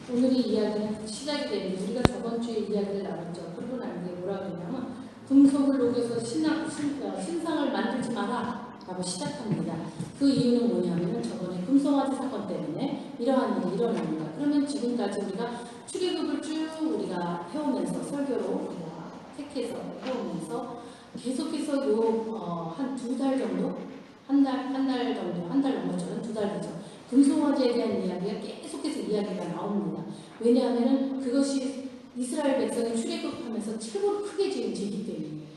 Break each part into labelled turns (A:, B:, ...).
A: 오늘의 이야기는 시작이 되는데 우리가 저번 주에 이야기를 나눴죠. 그러고 난 뒤에 뭐라 그러냐면 금속을 녹여서 신상을 만들지 마라 라고 시작합니다. 그 이유는 뭐냐면 저번에 금송아지 사건 때문에 이러한 일이 일어납니다. 그러면 지금까지 우리가 출애굽을 쭉 우리가 해오면서 설교로 우리가 택해서 해오면서 계속해서 한 2달 정도? 한 달 정도, 한 달 넘었죠. 2달 되죠. 금송아지에 대한 이야기가 계속해서 이야기가 나옵니다. 왜냐하면 그것이 이스라엘 백성이 출애굽하면서 최고로 크게 지은 죄이기 때문이에요.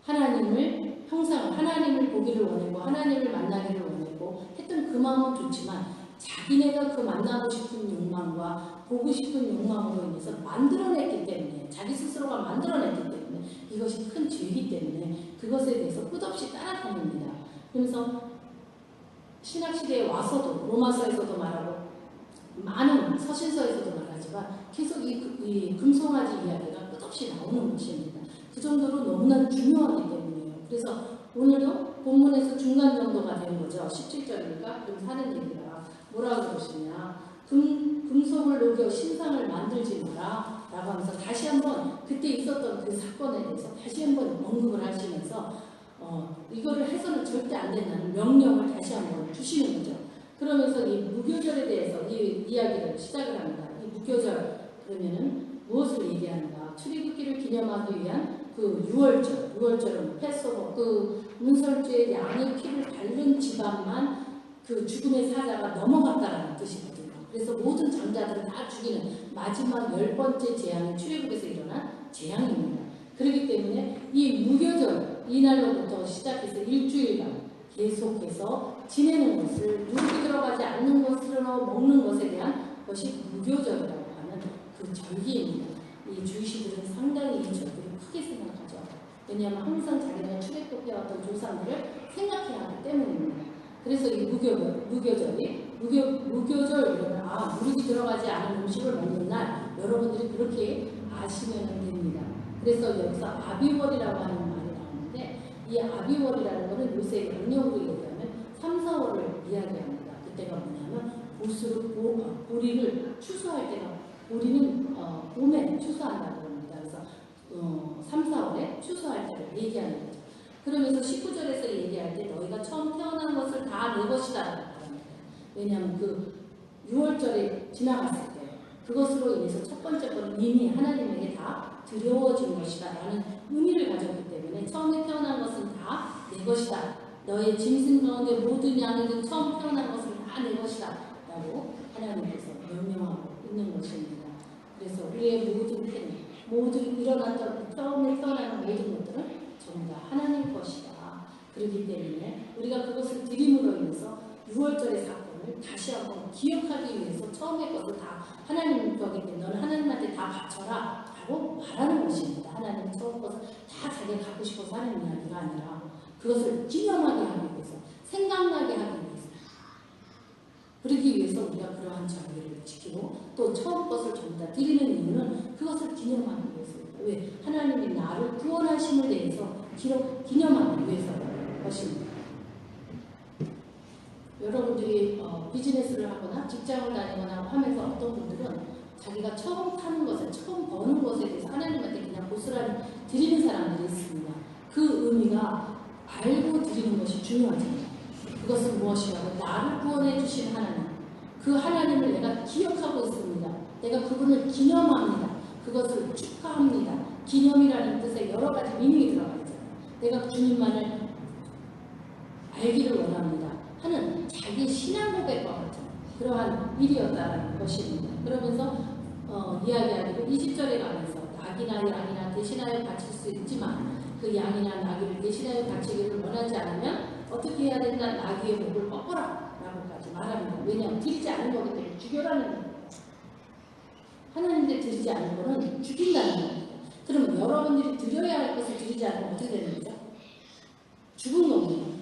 A: 하나님을 형상을, 하나님을 보기를 원했고 하나님을 만나기를 원했고 했던 그 마음은 좋지만 자기네가 그 만나고 싶은 욕망과 보고 싶은 욕망으로 인해서 만들어냈기 때문에 자기 스스로가 만들어냈기 때문에 이것이 큰 죄이기 때문에 그것에 대해서 끝없이 따라다닙니다. 그래서 신학시대에 와서도 로마서에서도 말하고 많은 서신서에서도 말하지만 계속 이 금송아지 이야기가 끝없이 나오는 것입니다. 그 정도로 너무나 중요하기 때문이에요. 그래서 오늘도 본문에서 중간 정도가 된 거죠. 17절이니까 그럼 하는 얘기가 뭐라고 그러시냐. 금속을 녹여 신상을 만들지 마라 라고 하면서 다시 한번 그때 있었던 그 사건에 대해서 다시 한번 언급을 하시면서 이거를 해서는 절대 안 된다는 명령을 다시 한번 주시는 거죠. 그러면서 이 무교절에 대해서 이 이야기를 시작을 합니다. 이 무교절 그러면은 무엇을 얘기하는가? 출애굽기를 기념하기 위한 그 6월절, 6월절은 패소버, 그 문설주의 양의 피를 바른 집안만 그 죽음의 사자가 넘어갔다라는 뜻이거든요. 그래서 모든 장자들을 다 죽이는 마지막 10번째 재앙이 출애굽에서 일어난 재앙입니다. 그렇기 때문에 이 무교절 이날로부터 시작해서 일주일간 계속해서 지내는 것을 누룩이 들어가지 않는 것으로 먹는 것에 대한 것이 무교절이라고 하는 그 절기입니다. 이 주이시들은 상당히 이 절기를 크게 생각하죠. 왜냐하면 항상 자기가 출애굽해왔던 조상들을 생각해야 하기 때문입니다. 그래서 이 무교절이 이러면 누룩이 들어가지 않은 음식을 먹는 날 여러분들이 그렇게 아시면 됩니다. 그래서 여기서 아비월이라고 하는 말이 나오는데 이 아비월이라는 것은 요새 양력으로 얘기하면 3, 4월을 이야기합니다. 그때가 뭐냐면 보리를 추수할 때가 보리는 봄에 추수한다고 합니다. 그래서 3, 4월에 추수할 때를 얘기하는 거죠. 그러면서 19절에서 얘기할 때 너희가 처음 태어난 것을 다 내 것이다 라고 합니다. 왜냐하면 그 6월절에 지나갔을 때 그것으로 인해서 첫 번째 거는 이미 하나님에게 다 드려워진 것이다 라는 의미를 가졌기 때문에 처음에 태어난 것은 다 내 것이다. 너의 짐승 가운데 모든 양이든 처음 태어난 것은 다 내 것이다 라고 하나님께서 명령하고 있는 것입니다. 그래서 우리의 모든 일어났던 처음에 태어나는 모든 것들은 전부 다 하나님 것이다. 그렇기 때문에 우리가 그것을 드림으로 인해서 6월절의 사건을 다시 한번 기억하기 위해서 처음의 것을 다 하나님 거기 때문에 너는 하나님한테 다 바쳐라 라고 말하는 것입니다. 하나님 처음 것을 다 자기가 갖고 싶어서 하는 이야기가 아니라 그것을 기념하게 하기 위해서 생각나게 하기 위해서 그러기 위해서 우리가 그러한 절기를 지키고 또 처음 것을 전부 다 드리는 이유는 그것을 기념하기 위해서입니다. 왜? 하나님이 나를 구원하심을 대해서 기념하기 위해서라는 것입니다. 여러분들이 비즈니스를 하거나 직장을 다니거나 하면서 어떤 분들은 자기가 처음 타는 것에 처음 버는 것에 대해서 하나님한테 그냥 고스란히 드리는 사람들이 있습니다. 그 의미가 알고 드리는 것이 중요하잖아요. 그것은 무엇이냐면 나를 구원해 주신 하나님, 그 하나님을 내가 기억하고 있습니다. 내가 그분을 기념합니다. 그것을 축하합니다. 기념이라는 뜻에 여러 가지 의미가 들어가 있잖아요. 내가 주님만을 알기를 원합니다 하는 자기 신앙 고백과 같은 그러한 일이었다는 것입니다. 그러면서 이야기하기를 20절에 가면서 낙이나 양이나 대신하여 바칠 수 있지만 그 양이나 나귀를 대신하여 바치기를 원하지 않으면 어떻게 해야 된다? 나귀의 목을 꺾어라 라고까지 말합니다. 왜냐하면 드리지 않은 거기 때문에 죽여라는 거예요. 하나님께 드리지 않은 거는 죽인다는 겁니다. 그러면 여러분들이 드려야 할 것을 드리지 않으면 어떻게 되는 거죠? 죽은 겁니다.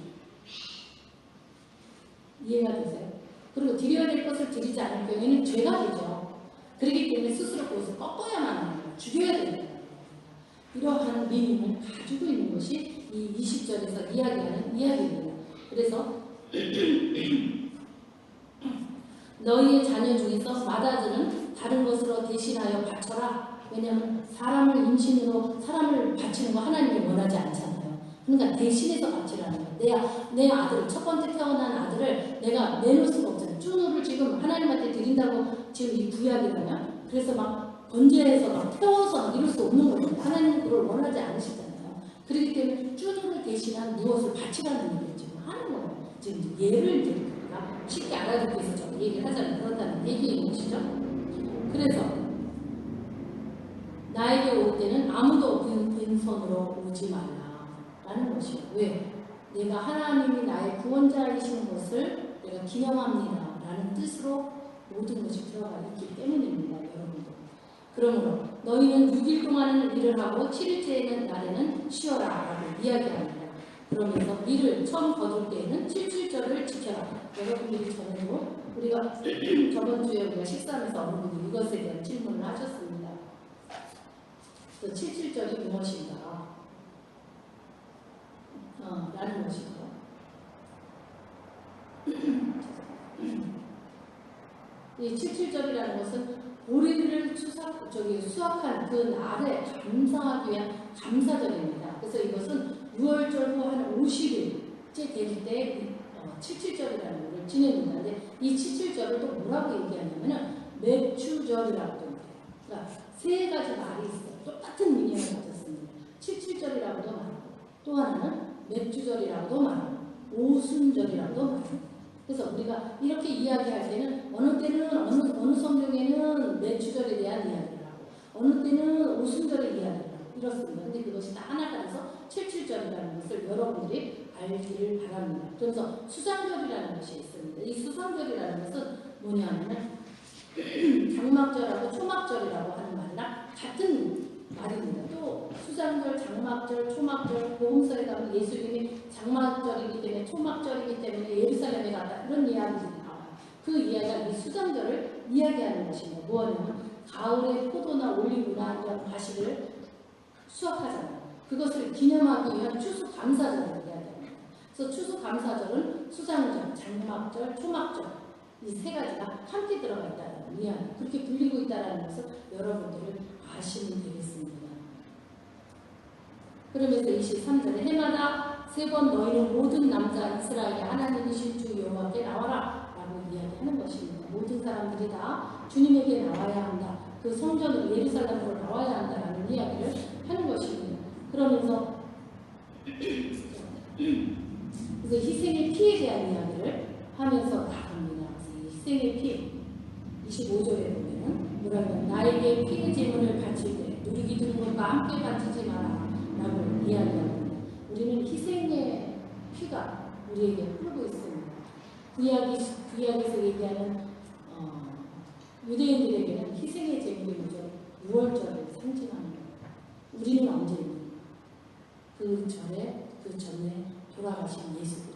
A: 이해가 되세요? 그리고 드려야 될 것을 드리지 않을 경우에는 죄가 되죠. 그렇기 때문에 스스로 그것을 꺾어야만 하는 거예요. 죽여야 됩니다. 이러한 미닝을 가지고 있는 것이 이 20절에서 이야기하는 이야기입니다. 그래서 너희의 자녀 중에서 맏아들은 다른 것으로 대신하여 바쳐라. 왜냐하면 사람을 임신으로 사람을 바치는 거 하나님이 원하지 않잖아요. 그러니까 대신해서 바치라는 거예요. 내 아들, 첫 번째 태어난 아들을 내가 내놓을 수가 없잖아요. 쭈누를 지금 하나님한테 드린다고 지금 이 구약이라면 그래서 막 번제해서 막 태워서 막 이럴 수 없는 거예요. 하나님은 그걸 원하지 않으시잖아요. 그렇기 때문에 쭈누를 대신한 무엇을 바치라는 얘기를 지금 하는 거예요. 지금 예를 들으니까 쉽게 알아듣기 위해서 좀 얘기를 하자면 그렇다는 얘기인 것이죠. 그래서 나에게 올 때는 아무도 빈손으로 오지 말라라는 것이에요. 왜? 내가 하나님이 나의 구원자이신 것을 내가 기념합니다라는 뜻으로 모든 것이 들어가 있기 때문입니다, 여러분들. 그러므로 너희는 6일 동안은 일을 하고 7일째에는 날에는 쉬어라라고 이야기합니다. 그러면서 일을 처음 거둘 때에는 7.7절을 지켜라. 여러분들이 전에도 우리가 저번 주에 우리가 식사하면서 어느 분이 이것에 대한 질문을 하셨습니다. 7.7절이 무엇인가? 라는 것이죠. 이 7.7절이라는 것은 보리를 수확한 그 날에 감사하기 위한 감사절입니다. 그래서 이것은 6월절 후 한 50일째 될 때 7.7절이라는 것을 지냅니다. 근데 이 7.7절을 또 뭐라고 얘기하냐면은 맥주절이라고 합니다. 그러니까 세 가지 말이 있어요. 똑같은 의미를 가졌습니다. 7.7절이라고도 말하고 또 하나는 맥주절이라고도 말하고 오순절이라고도 말합니다. 그래서 우리가 이렇게 이야기할 때는 어느 때는 어느 성경에는 맥주절에 대한 이야기를 하고 어느 때는 오순절의 이야기를 하고 이렇습니다. 근데 그것이 다 하나가 돼서 7.7절이라는 것을 여러분들이 알기를 바랍니다. 그래서 수상절이라는 것이 있습니다. 이 수상절이라는 것은 뭐냐면 장막절하고 초막절이라고 하는 말이랑 같은 말입니다. 또 수상절, 장막절, 초막절, 복음서에 가면 예수님이 장막절이기 때문에 초막절이기 때문에 예루살렘에 갔다 그런 이야기들이 나와요. 그 이야기가 이 수상절을 이야기하는 것입니다. 뭐냐면 가을에 포도나 올리브나 이런 과실을 수확하잖아요. 그것을 기념하기 위한 추수감사절을 이야기합니다. 그래서 추수감사절은 수상절, 장막절, 초막절 이 세 가지가 함께 들어가 있다는 이야기, 그렇게 불리고 있다는 것을 여러분들을 아시면 되겠습니다. 그러면서 23절에 해마다 3번 너희는 모든 남자 이스라엘의 하나님이신 주 여호와께 나와라 라고 이야기하는 것입니다. 모든 사람들이 다 주님에게 나와야 한다. 그 성전으로 예루살렘으로 나와야 한다라는 이야기를 하는 것입니다. 그러면서 그래서 희생의 피에 대한 이야기를 하면서 나갑니다. 희생의 피 25절에 보면 뭐라면 나에게 피의 제물을 바칠 때 누리기 드는 것과 함께 바치지 마라 라고 이야기합니다. 우리는 희생의 피가 우리에게 흐르고 있습니다. 구약에서 얘기하는 유대인들에게는 희생의 제물이 먼저 6월절을 상징합니다. 우리는 언제입니까? 그 전에 돌아가신 예수 그리스도.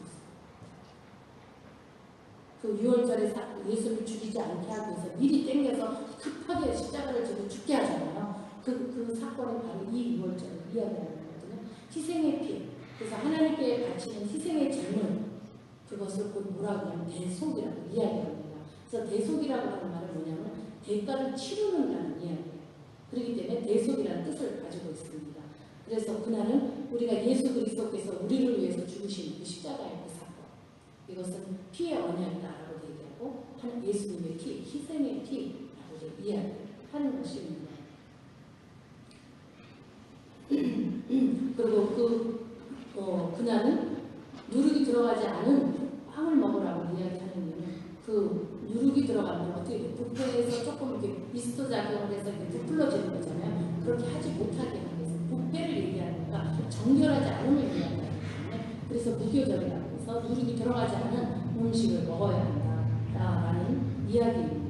A: 그 6월절에 예수를 죽이지 않게 하기 위해서 미리 땡겨서 급하게 십자가를 지고 죽게 하잖아요. 그 사건이 바로 이 6월절을 이야기하는 거거든요. 희생의 피. 그래서 하나님께 바치는 희생의 제물. 그것을 곧 뭐라고 하냐면 대속이라고 이야기합니다. 그래서 대속이라고 하는 말은 뭐냐면 대가를 치르는다는 이야기예요. 그렇기 때문에 대속이라는 뜻을 가지고 있습니다. 그래서 그날은 우리가 예수 그리스도께서 우리를 위해서 죽으신 그 십자가의 그 사건. 이것은 피의 언약이다라고 얘기하고 하는 예수님의 피, 희생의 피라고 이야기하는 것입니다. 그리고 그날은 누룩이 들어가지 않은 빵을 먹으라고 이야기하는 이유는 그 누룩이 들어가면 어떻게 돼요? 부패에서 조금 이렇게 미스터 작용을 해서 이렇게 부풀러지는 거잖아요. 그렇게 하지 못하게 하기 위해서 부패를 얘기하니까 정결하지 않음을 얘기하기 때문에 그래서 무교절이라고 해서 누룩이 들어가지 않은 음식을 먹어야 한다라는 이야기입니다.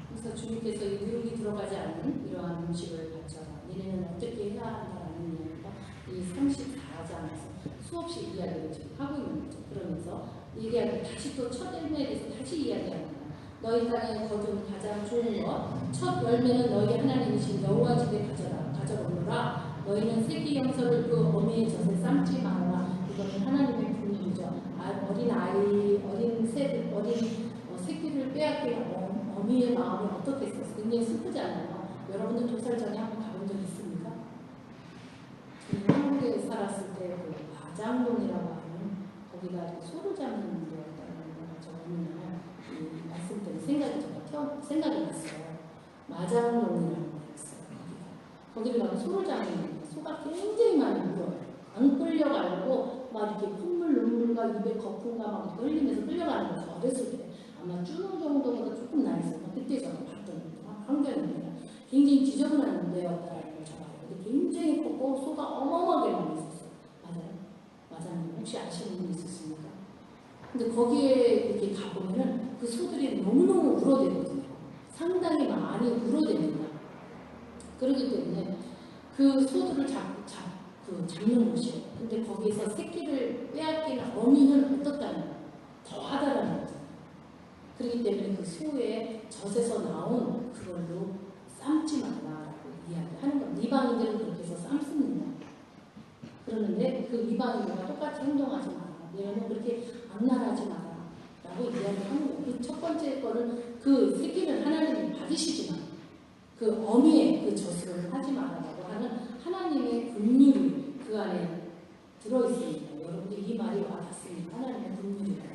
A: 그래서 주님께서 이 누룩이 들어가지 않는 이러한 음식을 바쳐라. 니네는 어떻게 해야 한다라는 이야기가 이 34장에서 수없이 이야기를 지금 하고 있는 거죠. 그러면서 얘기하고 다시 또 첫 열매에 대해서 다시 이야기합니다. 너희 땅에 거둔 가장 좋은 것, 첫 열매는 너희 하나님이신 여호와 집에 가져오노라 너희는 새끼 영서를 그 어미의 젖에 삶지 말아라. 이거는 하나님의 분명이죠. 새끼를 빼앗긴 어미의 마음이 어떻겠어요? 굉장히 슬프잖아요. 여러분들 도살장에 한번 가본 적 있습니까? 저는 한국에 살았을 때 그 마장동이라고 하는 거기가 소를 잡는 데였다는 걸 제가 어느 날 말씀 때문에 생각이 났어요. 마장동이라는 데였어요. 거기를 가면 소를 잡는 소가 굉장히 많이 물어요. 안 끌려가고 막 이렇게 콧물 눈물과 입에 거품과 막 흘리면서 끌려가는 거죠. 어렸을 때 아마 쭈는 정도보다 조금 나이 있어요. 그때 제가 봤던 환경입니다. 굉장히 지저분한 데였다라는 걸 제가 알아요. 근데 굉장히 컸고 소가 어마어마하게 많이 있었어요. 맞아요. 혹시 아시는 분 있으십니까? 근데 거기에 이렇게 가보면은 그 소들이 너무너무 울어대거든요. 상당히 많이 울어댑니다. 그렇기 때문에 그 소들을 잡는 곳이에요. 근데 거기에서 새끼를 빼앗기는 어미는 어떻다는 더 하다라는 거죠. 그렇기 때문에 그 소의 젖에서 나온 그걸로 삶지 말라라고 이야기하는 겁니다. 이방인들은 그렇게 해서 삶습니다. 그러는데 그 이방인들과 똑같이 행동하지 마라. 얘는 그렇게 악랄하지 마라. 라고 이야기하는 거예요. 그 첫 번째 거는 그 새끼는 하나님이 받으시지만 그 어미의 그 젖을 하지 마라라고 하는 하나님의 긍휼이 그 안에 들어있습니다. 여러분들 이 말이 와닿습니까? 하나님의 긍휼이라고.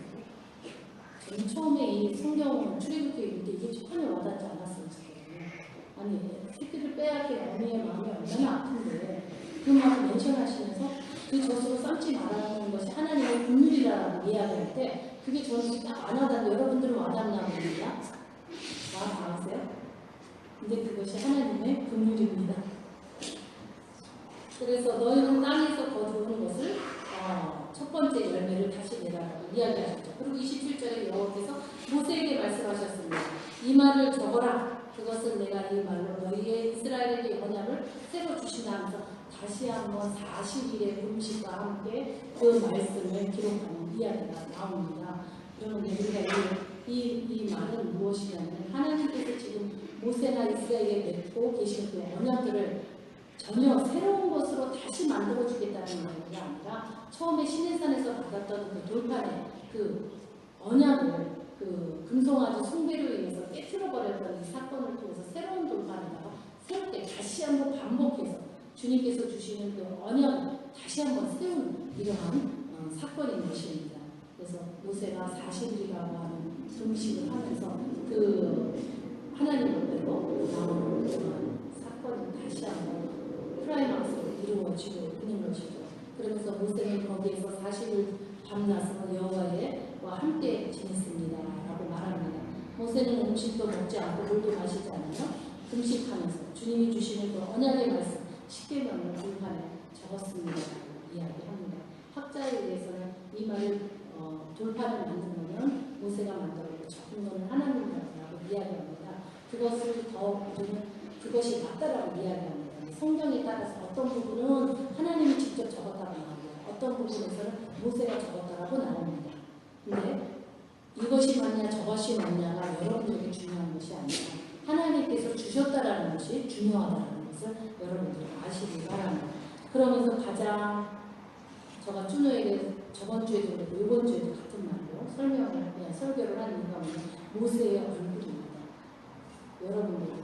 A: 저는 처음에 이 성경 출애굽기 읽을 때 이게 전혀 와닿지 않았어요. 아니 새끼를 빼앗긴 어미의 마음이 얼마나 아픈데 그 말을 멘션하시면서 그 젖으로 삶지 말라는 것이 하나님의 긍휼이라고 이야기할 때 그게 저는 딱 안 와닿는데 여러분들은 와닿나 봅니다. 와닿으세요? 근데 그것이 하나님의 긍휼입니다. 그래서 너희는 땅에서 거두는 것을 첫 번째 열매를 다시 내라라고 이야기하셨죠. 그리고 27절에 여호와께서 모세에게 말씀하셨습니다. 이 말을 적어라. 그것은 내가 이 말로 너희의 이스라엘에게 언약을 새로 주신다 하면서 다시 한번 40일의 금식과 함께 그 말씀을 기록하는 이야기가 나옵니다. 그러면 우리가 이 말은 무엇이냐면 하나님께서 지금 모세나 이스라엘에 맺고 계신 그 언약들을 전혀 새로운 것으로 다시 만들어주겠다는 이야기가 아니라 처음에 시내산에서 받았던 그 돌판의 그 언약을 그 금송아지 숭배로 인해서 깨트려버렸던 이 사건을 통해서 새로운 돌판에다가 새롭게 다시 한번 반복해서 주님께서 주시는 그 언약을 다시 한번 세우는 이러한 사건인 것입니다. 그래서 모세가 40일이라고 하는 금식을 하면서 그 하나님 앞에로 나오는 사건이 다시 한번 클라이막스로 이루어지고 있는 것이죠. 그러면서 모세는 거기에서 40일 밤낮으로 여호와와 함께 지냈습니다. 라고 말합니다. 모세는 음식도 먹지 않고 물도 마시지 않으며 금식하면서 주님이 주시는 그 언약의 말씀 십계명을 돌판에 적었습니다. 라고 이야기합니다. 학자에 의해서는 이 말을 돌판을 만들면 모세가 만들었고 적은 것은 하나님이라고 이야기합니다. 그것을 더 우리는 그것이 맞다라고 이야기합니다. 성경에 따라서 어떤 부분은 하나님이 직접 적었다고 나오고 어떤 부분에서는 모세가 적었다라고 나옵니다. 근데 이것이 맞냐 저것이 맞냐가 여러분들에게 중요한 것이 아니라 하나님께서 주셨다라는 것이 중요하다는 것을 여러분들이 아시기 바랍니다. 그러면서 가장 제가 준호에게 저번 주에도 그렇고 이번 주에도 같은 말로 설교를 한 이유가 모세의 얼굴입니다. 여러분들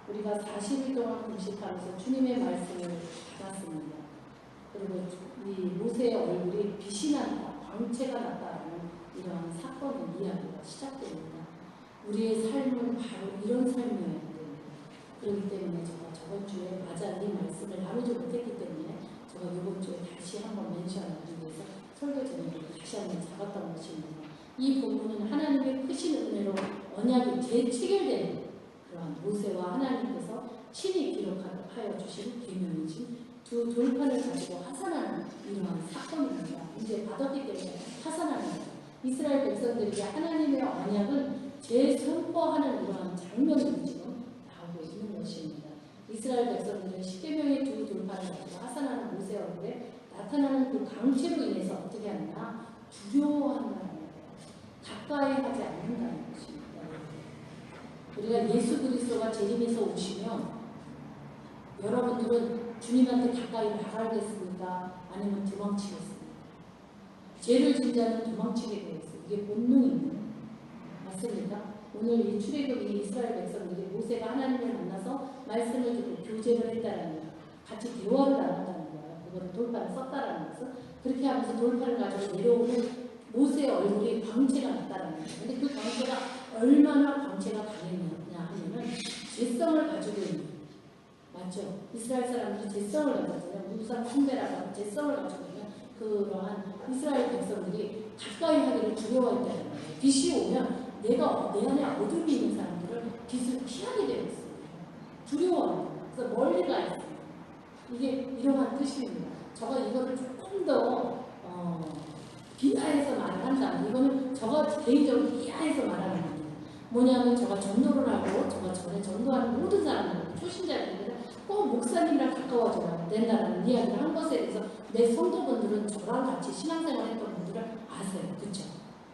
A: 우리가 40일 동안 금식하면서 주님의 말씀을 받았습니다. 그리고 이 모세의 얼굴이 빛이 난다, 광채가 났다라는 이러한 사건의 이야기가 시작됩니다. 우리의 삶은 바로 이런 삶이어야 됩니다. 그렇기 때문에 제가 저번 주에 맞아 이 말씀을 나누지 못했기 때문에 제가 이번 주에 다시 한번 멘션하기 위해서 설교 제목을 다시 한번 잡았던 것입니다. 이 부분은 하나님의 크신 은혜로 언약이 재체결되는 그러한 모세와 하나님께서 친히 기록하여 주신 계명이지 두 돌판을 가지고 하산하는 이러한 사건입니다. 이제 받았기 때문에 하산하는 거예요. 이스라엘 백성들에게 하나님의 언약은 재선포하는 이러한 장면이 지금 나오고 있는 것입니다. 이스라엘 백성들은 십계명의 두 돌판을 가지고 하산하는 모세 얼굴에 나타나는 그 강체로 인해서 어떻게 하느냐 두려워한다는 거예요. 가까이 하지 않는다는 것입니다. 우리가 예수 그리스도가 재림해서 오시면 여러분들은 주님한테 가까이 나가겠습니까? 아니면 도망치겠습니까? 죄를 진 자는 도망치게 되어 있어요. 이게 본능입니다. 맞습니까? 오늘 이 출애굽이 이스라엘 백성들이 모세가 하나님을 만나서 말씀을 듣고 교제를 했다는 거예요. 같이 대화를 나눴다는 거예요. 그거를 돌판을 썼다라는 것은 그렇게 하면서 돌판을 가지고 내려오는 모세의 얼굴이 광채가 났다는 거예요. 근데 그 광채가 얼마나 광채가 강했냐 하면은 죄성을 가지고 있는 거예요. 맞죠? 이스라엘 사람들이 죄성을 가지고 있는 우상 숭배라고 죄성을 가지고 있는 그러한 이스라엘 백성들이 가까이 하기를 두려워했다는 거예요. 빛이 오면 내가 내 안에 어둠이 있는 사람들을 빛을 피하게 되어 있어요. 두려워합니다. 그래서 멀리 가 있어요. 이게 이러한 뜻입니다. 저가 이거를 조금 더 비하해서 말을 한다면 이거는 저가 개인적으로 비하해서 말하는 겁니다. 뭐냐면 저가 전도를 하고 저가 전에 전도하는 모든 사람들 초신자들은 꼭 목사님이랑 가까워져야 된다는 이야기를 한 것에 대해서 내 성도분들은 저랑 같이 신앙생활 했던 분들은 아세요. 그렇죠?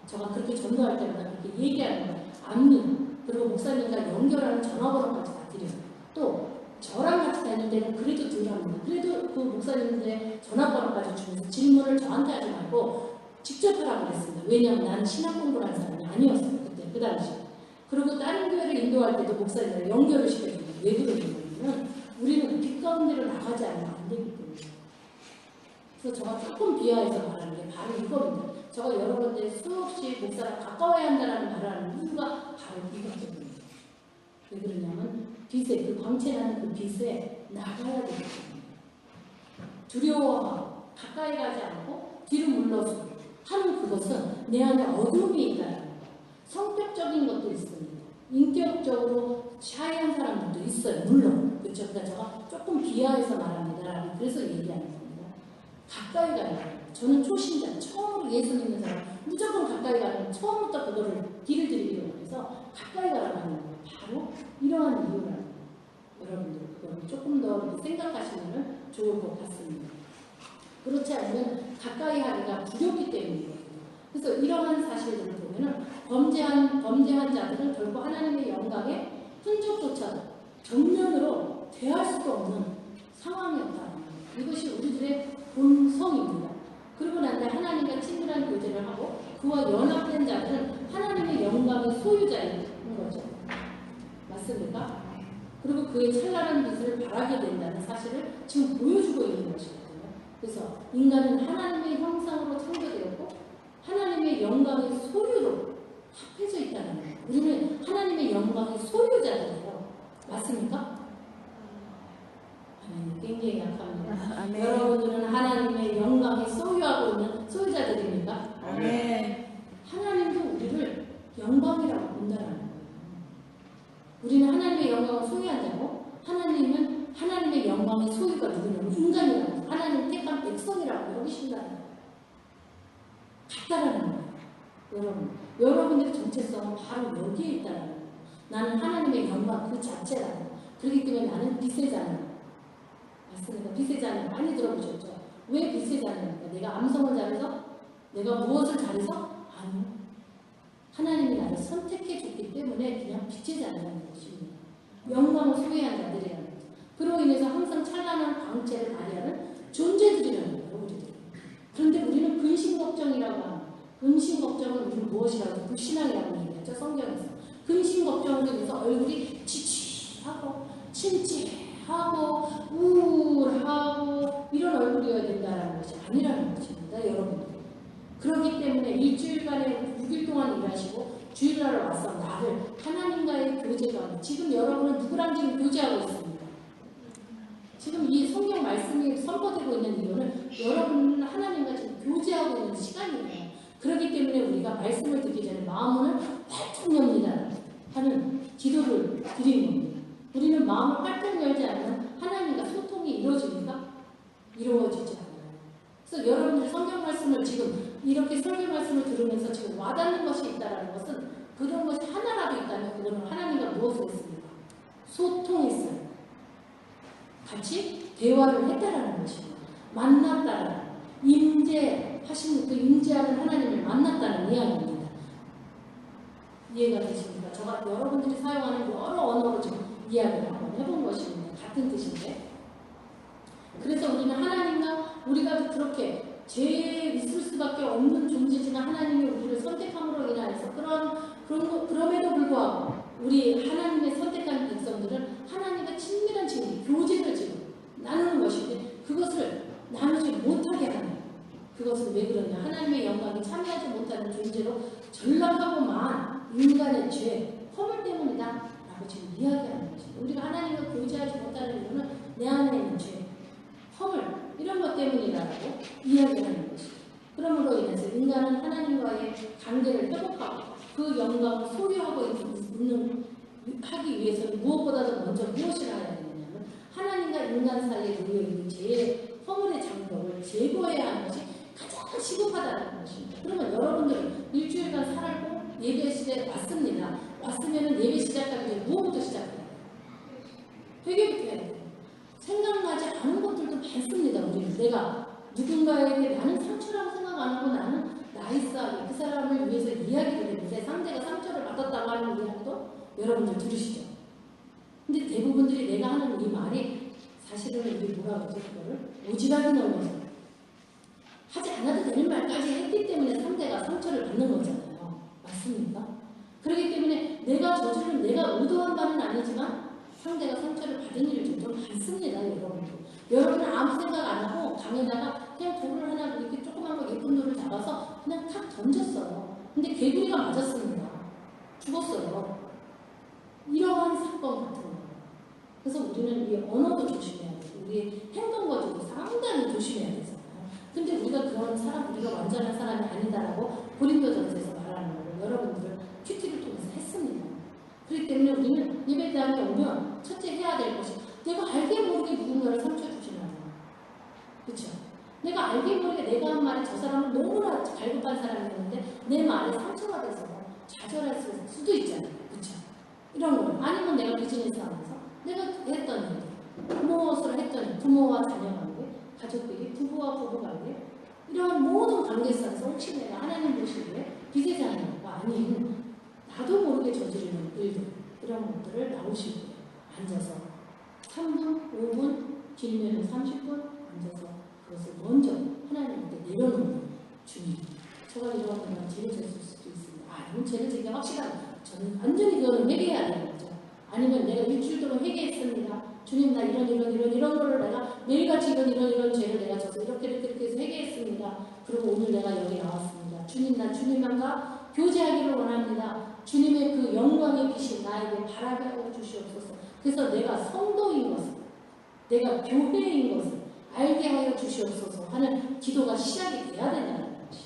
A: 저가 그렇게 전도할 때마다 그렇게 얘기하는 거예요. 안무 그리고 목사님과 연결하는 전화번호까지 다 드려요. 또 저랑 같이 다닐 때는 그래도 덜합니다. 그래도 그 목사님들의 전화번호까지 주면서 질문을 저한테 하지 말고 직접 하라고 그랬습니다. 왜냐하면 나는 신학 공부를 하는 사람이 아니었어요. 그때 그 당시. 그리고 다른 교회를 인도할 때도 목사님을 연결을 시켜줍니다. 왜 그러냐면 우리는 빛 가운데로 나가지 않으면 안 되기 때문에. 그래서 저가 조금 비하해서 말하는 게 바로 이겁니다. 저가 여러분들 수없이 목사랑 가까워야 한다는 말을 하는 이유가 바로 이것 때문입니다. 왜 그러냐면 빛에 그 광채나는 그 빛에 나가야 되기 때문에 두려워하고 가까이 가지 않고 뒤로 물러서 하는 그것은 내 안에 어둠이 있다는 거예요. 성격적인 것도 있습니다. 인격적으로 샤이한 사람들도 있어요. 물론 그렇죠. 그러니까 제가 조금 비하해서 말합니다. 그래서 얘기하는 겁니다. 가까이 가야 돼요. 저는 초신자, 처음으로 예수 믿는 사람 무조건 가까이 가는 처음부터 그거를 길을 들이기로 해서 가까이 가라고 하는 거예요. 바로 이러한 이유라는 거예요. 여러분들 그걸 조금 더 이렇게 생각하시면 좋을 것 같습니다. 그렇지 않으면 가까이 하기가 두렵기 때문이거든요. 그래서 이러한 사실들을 보면은 범죄한 자들은 결국 하나님의 영광에 흔적조차 정면으로 대할 수도 없는 상황이었다는 거예요. 이것이 우리들의 본성입니다. 그러고 난 뒤에 하나님과 친밀한 교제를 하고 그와 연합된 자들은 하나님의 영광의 소유자인 거죠. 맞습니까? 그리고 그의 찬란한 빛을 발하게 된다는 사실을 지금 보여주고 있는 것이거든요. 그래서 인간은 하나님의 형상으로 창조되었고 하나님의 영광의 소유로 합해져 있다는 거예요. 우리는 하나님의 영광의 소유자들이에요. 맞습니까? 굉장히 약합니다. 여러분들은 하나님의 영광의 소유하고 있는 소유자들입니까? 하나님도 우리를 영광이라고 본다는 거예요. 우리는 하나님의 영광을 소유한다고 하나님은 하나님의 영광의 소유가 누구냐면 인간이라고 하나님 택한 백성이라고 여기신다는 거예요. 같다라는 거예요. 여러분들의 정체성은 바로 여기에 있다는 거예요. 나는 하나님의 영광 그 자체라는 거예요. 그렇기 때문에 나는 빛의 자녀예요. 맞습니다. 빛의 자녀 많이 들어보셨죠? 왜 빛의 자녀입니까? 내가 암송을 잘해서? 내가 무엇을 잘해서? 아니요. 하나님이 나를 선택해 줬기 때문에 그냥 빛의 자녀라는 것입니다. 영광을 소유한 자들이라는 거죠. 그로 인해서 항상 찬란한 광채를 발휘하는 존재들이라는 거예요. 우리들. 그런데 우리는 근심 걱정이라고 합니다. 근심 걱정은 우리는 무엇이라고 불신앙이라고 얘기하죠. 성경에서. 근심 걱정으로 인해서 얼굴이 지치하고 침침하고 우울하고 이런 얼굴이어야 된다는 것이 아니라는 것입니다. 여러분들. 그렇기 때문에 일주일간에 6일 동안 일하시고 주일날 와서 나를 하나님과의 교제가 지금 여러분은 누구랑 지금 교제하고 있습니다. 지금 이 성경 말씀이 선포되고 있는 이유는 여러분은 하나님과 지금 교제하고 있는 시간이에요. 그렇기 때문에 우리가 말씀을 듣기 전에 마음을 활짝 엽니다 하는 기도를 드리는 겁니다. 우리는 마음을 활짝 열지 않으면 하나님과 소통이 이루어집니까? 이루어지지 않아요. 그래서 여러분들 성경 말씀을 지금 이렇게 성경 말씀을 들으면서 지금 와닿는 것이 있다는 것은 그런 것이 하나라도 있다면 그거는 하나님과 무엇을 했습니까? 소통했어요. 같이 대화를 했다라는 것입니다. 만났다라는 임재하신 그 임재하는 하나님을 만났다는 이야기입니다. 이해가 되십니까? 저가 여러분들이 사용하는 여러 언어로 지금 이야기를 한번 해본 것입니다. 같은 뜻인데 그래서 우리는 하나님과 우리가 그렇게 죄에 있을 수밖에 없는 존재지만 하나님이 우리를 선택함으로 인하여서 그럼에도 불구하고 우리 하나님의 선택한 백성들은 하나님과 친밀한 친밀, 교제를 지금 나누는 것인데 그것을 나누지 못하게 하는 그것은 왜 그러냐? 하나님의 영광에 참여하지 못하는 존재로 전락하고만 인간의 죄, 허물 때문이다 라고 지금 이야기하는 것입니다. 우리가 하나님과 교제하지 못하는 이유는 내 안에 있는 죄, 허물 이런 것 때문이라고 이야기하는 것입니다. 그러므로 인해서 인간은 하나님과의 관계를 회복하고 그 영광을 소유하고 하기 위해서는 무엇보다도 먼저 무엇을 해야 되느냐면 하나님과 인간 사이에 놓여있는 죄의 허물의 장벽을 제거해야 하는 것이 가장 시급하다는 것입니다. 그러면 여러분들은 일주일간 살고 예배 시대에 왔습니다. 왔으면 예배 시작하기 전에 무엇부터 시작해야 돼요? 회개부터 해야 돼요. 생각나지 않은 것들도 많습니다. 우리는 내가 누군가에게 나는 상처라고 생각 안 하고 나는 나이스하게 그 사람을 위해서 이야기를 했는데 상대가 상처를 받았다고 하는 이야기도 여러분들 들으시죠? 근데 대부분들이 내가 하는 이 말이 사실은 우리 뭐라 그러죠? 그거를 오지랖이 넓어서 하지 않아도 되는 말까지 했기 때문에 상대가 상처를 받는 거잖아요. 맞습니까? 그렇기 때문에 내가 저지른 내가 의도한 바는 아니지만 상대가 상처를 받은 일이 종종 많습니다. 여러분은 아무 생각 안 하고 강에다가 그냥 돌을 하나 이렇게 조그만 거 예쁜 돌을 잡아서 그냥 탁 던졌어요. 근데 개구리가 맞았습니다. 죽었어요. 이러한 사건 같은 거. 그래서 우리는 이 언어도 조심해야 되고 우리의 행동과도 상당히 조심해야 되잖아요. 근데 우리가 그런 사람, 우리가 완전한 사람이 아니다라고 고린도전서에서 말하는 거를 여러분들은 큐티를 통해서 했습니다. 그렇기 때문에 우리는 예배당에 오면 첫째 해야 될 것이 내가 알게 모르게 누군가를 상처 주지는 않아요. 그렇죠? 내가 알게 모르게 내가 한 말이 저 사람은 너무나 갈급한 사람이었는데 내 말에 상처가 돼서 좌절할 수도 있잖아요. 그렇죠? 이런 거 아니면 내가 비즈니스 하면서 내가 했던 일 무엇을 했던 부모와 자녀 관계, 가족끼리 부부와 부부 관계 이런 모든 관계성에서 혹시 내가 하나님 보시기에 비세자녀가 아닌 나도 모르게 저지르는 일들 이런 것들을 나오시고요. 앉아서 3분, 5분, 길면은 30분 앉아서 그것을 먼저 하나님한테 내려놓는 주님. 제가 이런 거는 죄를 졌을 수도 있습니다. 아니면 죄를 지기 확실하다. 저는 완전히 그거는 회개해야 되는 거죠. 아니면 내가 일주일 동안 회개했습니다. 주님 나 이런 거를 내가 매일같이 이런 죄를 내가 져서 이렇게 해서 회개했습니다. 그리고 오늘 내가 여기 나왔습니다. 주님 나 주님만과 교제하기를 원합니다. 주님의 그 영광의 빛이 나에게 바라게 하여 주시옵소서. 그래서 내가 성도인 것을 내가 교회인 것을 알게 하여 주시옵소서 하는 기도가 시작이 돼야 된다는 것이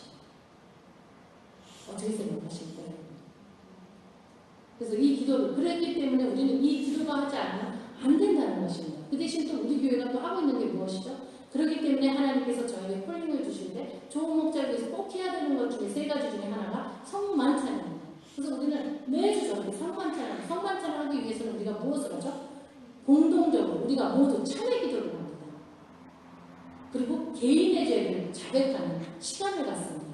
A: 어떻게 생각하실까요? 그래서 이 기도를 그랬기 때문에 우리는 이 기도가 하지 않으면 안 된다는 것입니다. 그 대신 또 우리 교회가 또 하고 있는 게 무엇이죠? 그렇기 때문에 하나님께서 저에게 콜링을 주실 때 좋은 목자를 위해서 꼭 해야 되는 것 중에 3가지 중에 하나가 성만찬입니다. 그래서 우리는 매주 저렇게 성만찬을 하기 위해서는 우리가 무엇을 하죠? 공동적으로 우리가 모두 참회 기도를 합니다. 그리고 개인의 죄를 자백하는 시간을 갖습니다.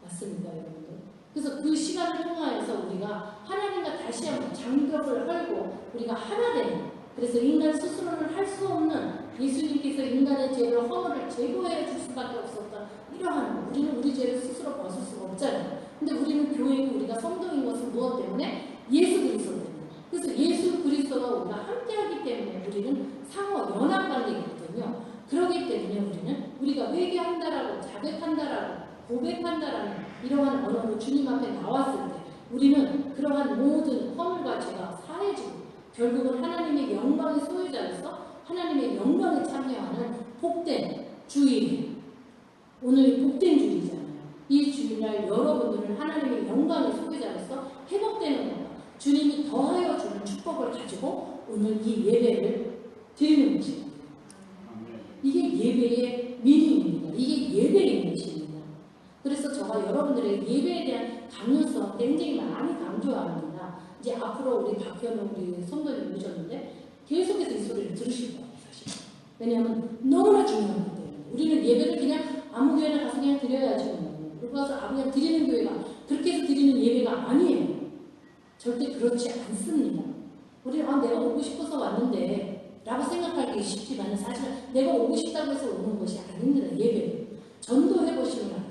A: 맞습니까, 여러분들? 그래서 그 시간을 통하여서 우리가 하나님과 다시 한번 장벽을 헐고 우리가 하나 되는 그래서 인간 스스로는 할 수 없는 예수님께서 인간의 죄를 허물을 제거해 줄 수밖에 없었던 이러한 우리는 우리 죄를 스스로 벗을 수가 없잖아요. 근데 우리는 교회고 우리가 성도인 것은 무엇 때문에? 예수 그리스도 때문에. 그래서 예수 그리스도와 우리가 함께하기 때문에 우리는 상호 연합관계이거든요. 그렇기 때문에 우리는 우리가 회개한다라고 자백한다라고 고백한다라는 이러한 언어로 주님 앞에 나왔을 때 우리는 그러한 모든 허물과 죄가 사해지고 결국은 하나님의 영광의 소유자로서 하나님의 영광에 참여하는 복된 주일 오늘 복된 주일이잖아요. 이 주일날 여러분들은 하나님의 영광의 소유자로서 회복되는 것 주님이 더하여 주는 축복을 가지고 오늘 이 예배를 드리는 것입니다. 이게 예배의 미닝입니다. 이게 예배의 것입니다. 그래서 제가 여러분들의 예배에 대한 강요성 굉장히 많이 강조합니다. 이제 앞으로 우리 박현우 우리 성도님 오셨는데 계속해서 이 소리를 들으실 거예요. 사실. 왜냐하면 너무나 중요하기 때문에 우리는 예배를 그냥 아무 교회나 가서 그냥 드려야지 그리고 가서 그냥 드리는 교회가 그렇게 해서 드리는 예배가 아니에요. 절대 그렇지 않습니다. 우리는 내가 오고 싶어서 왔는데 라고 생각하기 쉽지만 사실은 내가 오고 싶다고 해서 오는 것이 아닙니다. 예배. 전도해 보시면 알아요.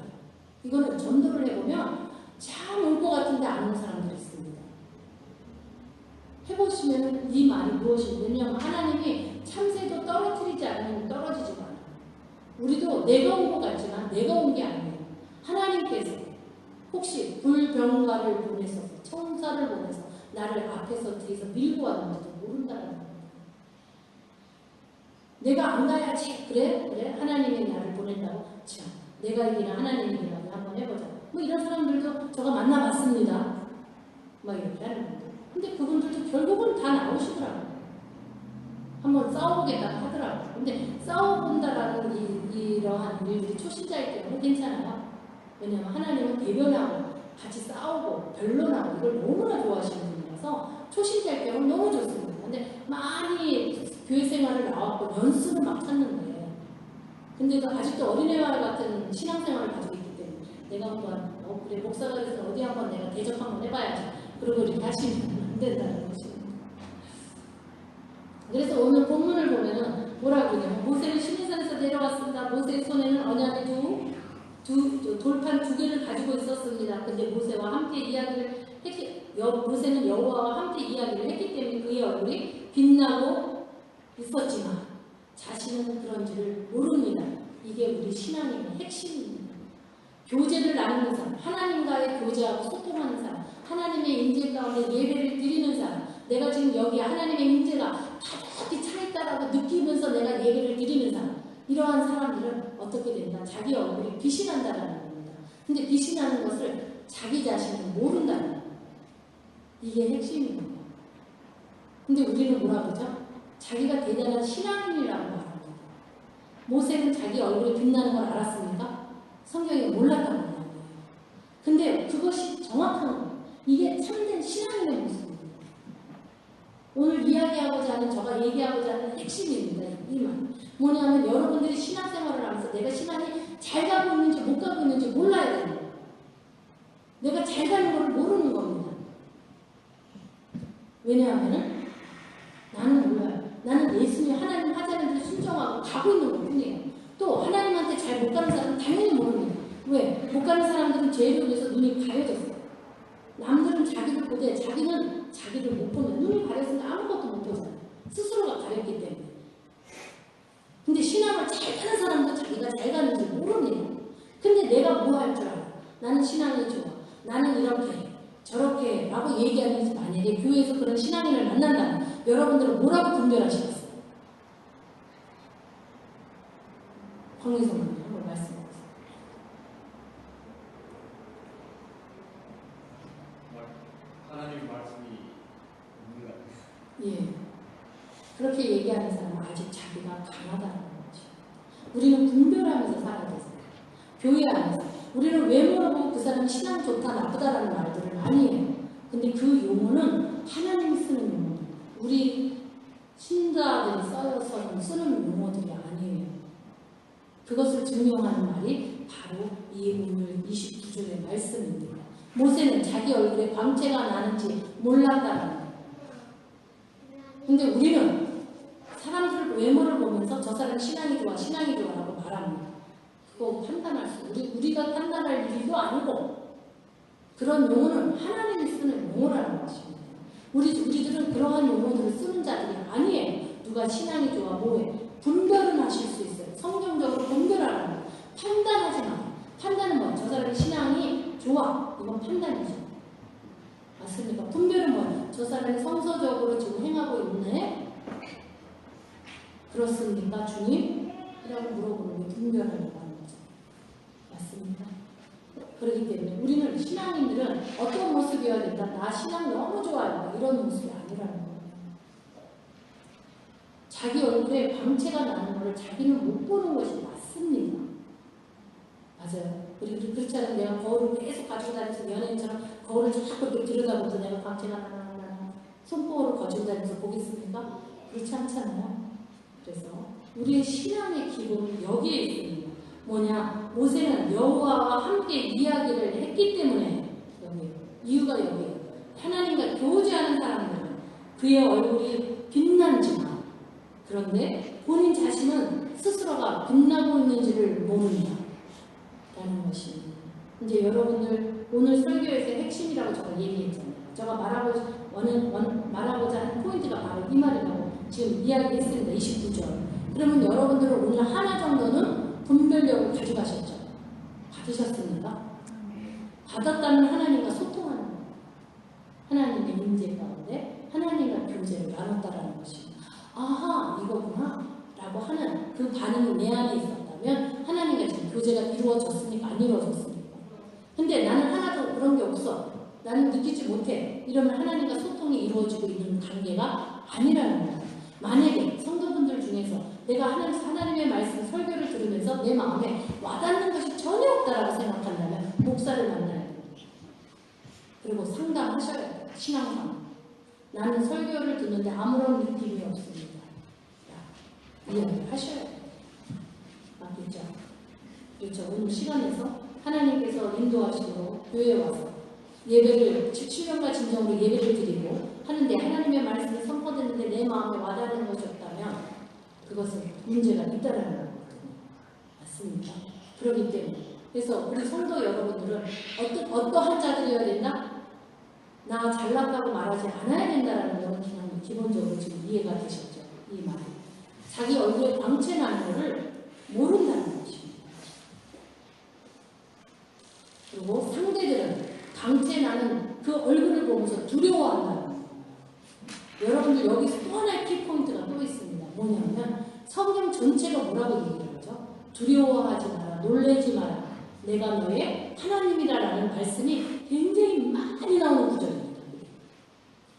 A: 이거는 전도를 해보면 참 올 것 같은데 안 오는 사람들이 있습니다. 해보시면 이 말이 무엇인지. 왜냐하면 하나님이 참새도 떨어뜨리지 않으면 떨어지지가 않아요. 우리도 내가 온 것 같지만 내가 온 게 아니에요. 하나님께서 혹시 불병가를 보내서 천사를 보내서 나를 앞에서 뒤에서 밀고 왔는지도 모른다는 겁니다. 내가 안 가야지. 그래? 하나님이 나를 보낸다고? 자, 내가 이기나 하나님이기나 한번 해보자. 뭐 이런 사람들도 제가 만나봤습니다. 막 이렇게 하는 겁니다. 근데 그분들도 결국은 다 나오시더라고요. 한번 싸워보겠다 하더라고요. 근데 싸워본다라는 이러한 일들이 초신자일 때는 괜찮아요. 왜냐하면 하나님은 대변하고 같이 싸우고 변론하고 이걸 너무나 좋아하시는 분이라서 초신자일 때는 너무 좋습니다. 근데 많이 교회 생활을 나왔고 연수를 막 찾는데 근데도 아직도 어린애와 같은 신앙생활을 가지고 있기 때문에 내가 한번 그래 목사가 돼서 어디 한번 내가 대접 한번 해봐야지 그러고 이렇게 하시면 안 된다는 것입니다. 그래서 오늘 본문을 보면은 뭐라고 그러냐면 모세는 시내산에서 내려왔습니다. 모세의 손에는 언약의 돌판 2개를 가지고 있었습니다. 근데 모세와 함께 이야기를 모세는 여호와와 함께 이야기를 했기 때문에 그의 얼굴이 빛나고 있었지만 자신은 그런지를 모릅니다. 이게 우리 신앙의 핵심입니다. 교제를 나누는 사람, 하나님과의 교제하고 소통하는 사람, 하나님의 인재 가운데 예배를 드리는 사람, 내가 지금 여기 하나님의 인재가 가득히 차있다라고 느끼면서 내가 예배를 드리는 사람, 이러한 사람들은 어떻게 된다? 자기 얼굴이 빛이 난다라는 겁니다. 근데 빛이 나는 것을 자기 자신을 모른다는 겁니다. 이게 핵심입니다. 근데 우리는 뭐라 그러죠? 자기가 대단한 신앙인이라고 말합니다. 모세는 자기 얼굴이 빛나는 걸 알았습니까? 성경에 몰랐단 말이에요. 근데 그것이 정확한 거예요. 이게 참된 신앙인의 모습입니다. 오늘 이야기하고자 하는, 제가 얘기하고자 하는 핵심입니다. 이 말. 뭐냐면 여러분들이 신앙생활을 하면서 내가 신앙이 잘 가고 있는지 못 가고 있는지 몰라야 돼요. 내가 잘 가는 걸 모르는 겁니다. 왜냐하면 나는 몰라요. 나는 예수님 하나님 하자는 대로 순종하고 가고 있는 것 뿐이에요. 또 하나님한테 잘 못 가는 사람은 당연히 모릅니다. 왜? 못 가는 사람들은 죄로 인해서 눈이 가려졌어요. 남들은 자기를 보되 자기는 자기를 못 보면 눈이 가려서는 아무것도 못 보잖아요. 스스로가 가렸기 때문에. 근데 신앙을 잘 가는 사람도 자기가 잘 가는지 모릅니다. 근데 내가 뭐 할 줄 알아? 나는 신앙이 좋아. 나는 이렇게 해. 저렇게 해. 라고 얘기하면서 만약에 교회에서 그런 신앙인을 만난다면 여러분들은 뭐라고 분별하시겠어요? 황희성님 한번 말씀해주세요.
B: 하나님 말씀이 있는 것 같아요.
A: 예. 그렇게 얘기하는 사람은 아직 자기가 강하다는 거죠. 우리는 분별하면서 살아야 돼요. 교회 안에서. 우리는 외모를 보고 그 사람이 신앙 좋다 나쁘다라는 말들을 많이 해요. 근데 그 용어는 하나님이 쓰는 용어입니다. 우리 신자들이 써서 쓰는 용어들이 아니에요. 그것을 증명하는 말이 바로 이 오늘 29절의 말씀입니다. 모세는 자기 얼굴에 광채가 나는지 몰랐다는 거예요. 근데 우리는 사람들 외모를 보면서 저 사람 신앙이 좋아라고 말합니다. 그거 판단할 우리가 판단할 일도 아니고 그런 용어는 하나님이 쓰는 용어라는 것입니다. 우리들은 그러한 용어들을 쓰는 자들이 아니에요. 누가 신앙이 좋아 뭐해. 분별은 하실 수 있어요. 성경적으로 분별하는 거예요. 판단하지 마요. 판단은 뭐예요? 저 사람의 신앙이 좋아. 이건 판단이죠. 맞습니까? 분별은 뭐예요? 저 사람이 성서적으로 지금 행하고 있네? 그렇습니까? 주님? 이라고 물어보는 게 분별하는 거죠. 맞습니까? 그렇기 때문에 우리는 신앙인들은 어떤 모습이어야 된다? 나 신앙 너무 좋아요. 이런 모습이 아니라는 거예요. 자기 얼굴에 광채가 나는 것을 자기는 못 보는 것이 맞습니다. 맞아요. 우리 그렇지 않으면 내가 거울을 계속 가지고 다니면서 연예인처럼 거울을 자꾸 이렇게 들여다보면서 내가 광채가 나나 손거울을 가지고 다니면서 보겠습니까? 그렇지 않잖아요. 그래서 우리의 신앙의 기본은 여기에 있습니다. 뭐냐? 모세는 여호와와 함께 이야기를 했기 때문에 여기 이유가 여기예요. 하나님과 교제하는 사람들은 그의 얼굴이 빛난지만 그런데 본인 자신은 스스로가 빛나고 있는지를 모른다 라는 것입니다. 이제 여러분들 오늘 설교에서 핵심이라고 제가 얘기했잖아요. 제가 말하고자 하는 포인트가 바로 이 말이라고 지금 이야기했습니다. 29절. 그러면 여러분들은 오늘 하나 정도는 분별력을 가져가셨죠? 받으셨습니까? 받았다면 하나님과 소통하는 거예요. 하나님의 임재 가운데 하나님과 교제를 나눴다라는 것입니다. 아하, 이거구나 라고 하는 그 반응이 내 안에 있었다면 하나님과 지금 교제가 이루어졌습니까? 안 이루어졌습니까? 근데 나는 하나도 그런 게 없어. 나는 느끼지 못해. 이러면 하나님과 소통이 이루어지고 있는 관계가 아니라는 거예요. 만약에 성도분들 중에서 내가 하나님의 말씀 설교를 들으면서 내 마음에 와닿는 것이 전혀 없다라고 생각한다면 목사를 만나야 돼요. 그리고 상담하셔야 돼요. 신앙상. 나는 설교를 듣는데 아무런 느낌이 없습니다. 이야기를 하셔야 돼요. 맞겠죠? 그렇죠. 오늘 시간에서 하나님께서 인도하시고 교회에 와서 예배를 7년간 진정으로 예배를 드리고 하는데 하나님의 말씀이 선포됐는데 내 마음에 와닿는 것이 없다면 그것은 문제가 있다라는 거거든요. 맞습니까? 그렇기 때문에 그래서 우리 성도 여러분들은 어떠한 자들이어야 된다? 나 잘났다고 말하지 않아야 된다라는 것은 그냥 기본적으로 지금 이해가 되셨죠? 이 말이. 자기 얼굴에 광채 나는 것을 모른다는 것입니다. 그리고 상대들은 광채 나는 그 얼굴을 보면서 두려워한다는 거예요. 여러분들 여기서 또 하나의 키포인트가 또 있습니다. 뭐냐면 성경 전체가 뭐라고 얘기하죠? 두려워하지 마라, 놀라지 마라. 내가 너의 하나님이라는 말씀이 굉장히 많이 나오는 구절입니다.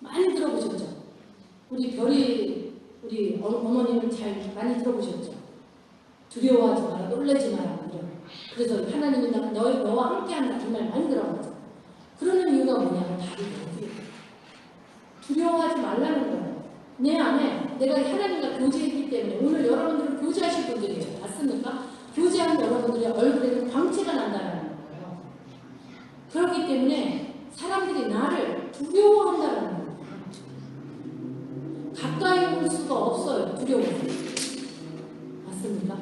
A: 많이 들어보셨죠? 우리 어머님은 잘 많이 들어보셨죠? 두려워하지 마라, 놀라지 마라. 그래서 하나님이 너와 함께한다. 정말 많이 들어봤죠. 그러는 이유가 뭐냐면 답이 여기에요. 두려워하지 말라는 거예요. 내 안에 내가 하나님과 교제했기 때문에 오늘 여러분들은 교제하실 분들이에요. 맞습니까? 교제한 여러분들의 얼굴에는 광채가 난다는 거예요. 그렇기 때문에 사람들이 나를 두려워한다는 거예요. 가까이 올 수가 없어요. 두려워서. 맞습니까?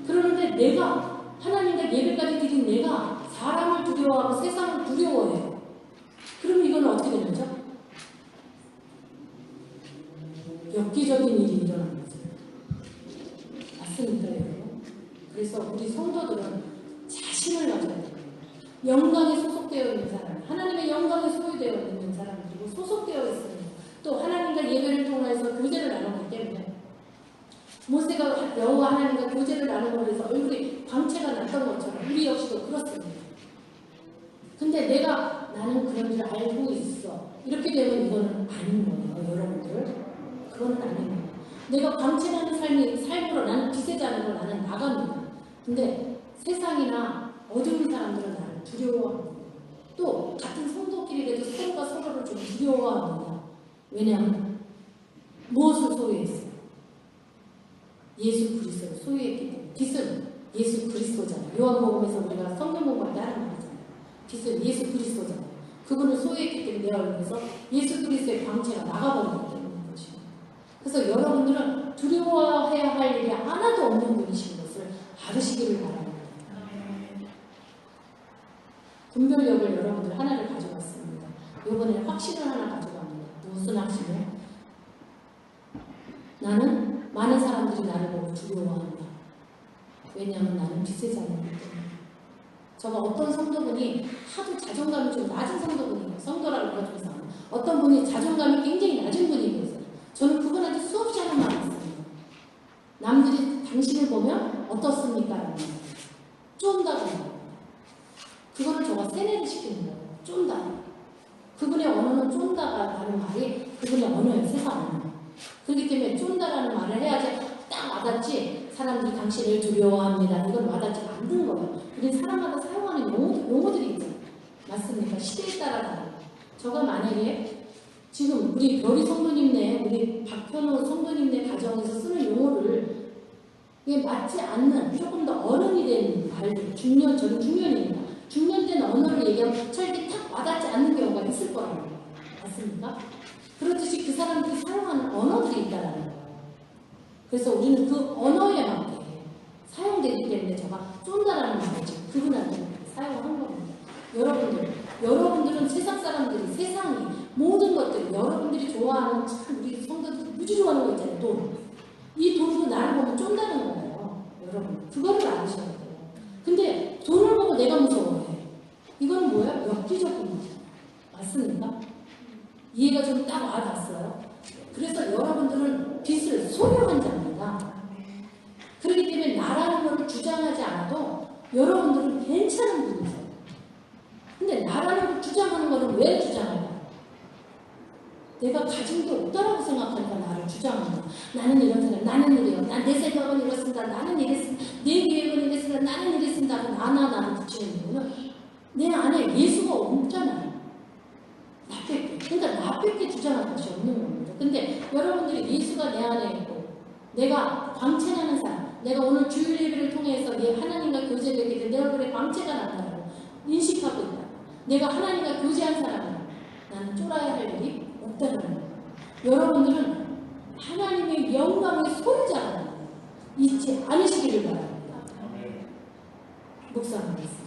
A: 그런데 내가 하나님과 예배까지 드린 내가 사람을 두려워하고 세상을 두려워해요. 그럼 이건 어떻게 되는 거죠? 엽기적인 일이 일어나는 거죠. 맞습니까, 여러분? 그래서 우리 성도들은 자신을 가져야 돼요. 영광에 소속되어 있는 사람, 하나님의 영광에 소유되어 있는 사람, 그리고 소속되어 있습니다. 또 하나님과 예배를 통해서 교제를 나누기 때문에 모세가 여호와 하나님과 교제를 나누고 해서 얼굴이 광채가 났던 것처럼 우리 역시도 그렇습니다. 근데 나는 그런 줄 알고 있어. 이렇게 되면 이거는 아닌 거예요, 여러분들. 그거는 아닌 거예요. 내가 광채나는 삶으로 나는 빛의 자녀로 나는 나갑니다. 근데 세상이나 어두운 사람들은 나를 두려워합니다. 또 같은 성도끼리라도 서로가 서로를 좀 두려워합니다. 왜냐하면 무엇을 소유했어요? 예수 그리스도를 소유했기 때문에. 빛은 예수 그리스도잖아요. 요한복음에서 우리가 성경 공부할 때 하는 말이잖아요. 빛은 예수 그리스도잖아요. 그분을 소유했기 때문에 내 얼굴에서 예수 그리스도의 광채가 나가버리기 때문인 것입니다. 그래서 여러분들은 두려워해야 할 일이 하나도 없는 분이신 것을 알으시기를 바랍니다. 분별력을 여러분들 하나를 가져갔습니다. 이번에 확신을 하나 가져갑니다. 무슨 확신을? 나는 많은 사람들이 나를 보고 두려워한다. 왜냐하면 나는 빛의 자녀이기 때문에. 저가 어떤 성도분이 하도 자존감이 좀 낮은 성도분이에요. 성도라고 그러면서 어떤 분이 자존감이 굉장히 낮은 분이 계세요. 저는 그분한테 수없이 하는 말이 있습니다. 남들이 당신을 보면 어떻습니까? 쫀다고. 그거를 저가 세뇌를 시키는 거예요. 쫀다. 그분의 언어는 쫀다라는 말이 그분의 언어예요. 세상 언어. 그렇기 때문에 쫀다라는 말을 해야지 딱 와닿지. 사람들이 당신을 두려워합니다. 이건 와닿지 않는 거예요. 우리 사람마다 사용하는 용어들이 있죠. 맞습니까? 시대에 따라 다르고. 저가 만약에 지금 우리 별이 성도님네, 우리 박현우 성도님네 가정에서 쓰는 용어를 이게 맞지 않는 조금 더 어른이 된 말들, 저는 중년입니다. 중년된 언어를 얘기하면 절대 탁 와닿지 않는 경우가 있을 거라고. 맞습니까? 그렇듯이 그 사람들이 사용하는 언어들이 있다는 거예요. 그래서 우리는 그 언어에 맞게 사용되기 때문에 제가 쫀다라는 말을 지금 그분한테 사용한 겁니다. 여러분들은 세상 사람들이 세상이 모든 것들이 여러분들이 좋아하는 참 우리 성도들이 무지 좋아하는 거 있잖아요. 돈. 이 돈도 나를 보면 쫀다는 거예요. 여러분 그거를 알으셔야 돼요. 근데 돈을 보고 내가 무서워해. 이건 뭐야? 엽기적인 거잖아요. 맞습니까? 이해가 좀 딱 와닿았어요. 그래서 여러분들은 빚을 소유한 자입니다. 그렇기 때문에 나라는 것을 주장하지 않아도 여러분들은 괜찮은 분이세요. 근데 나라는 걸 주장하는 것은 왜 주장할까요? 내가 가진 게 없다라고 생각하니까 나를 주장하는 거야. 나는 이런 사람, 나는 이래요. 내 생각은 이렇습니다. 나는 이랬습니다. 내 계획은 이랬습니다. 나는 이랬습니다. 나는 붙이는 이유는 내 안에 예수가 없잖아요. 나밖에. 그러니까 나밖에 주장할 것이 없는 겁니다. 근데 여러분들이 예수가 내 안에 있고 내가 광채나는 사람, 내가 오늘 주일 예배를 통해서 하나님과 교제되게 돼 내 얼굴에 광채가 난다고 인식하고 있다. 내가 하나님과 교제한 사람은 나는 쫄아야 할 일이 없다는 거예요. 여러분들은 하나님의 영광의 소유자가 잊지 않으시기를 바랍니다. 목사님.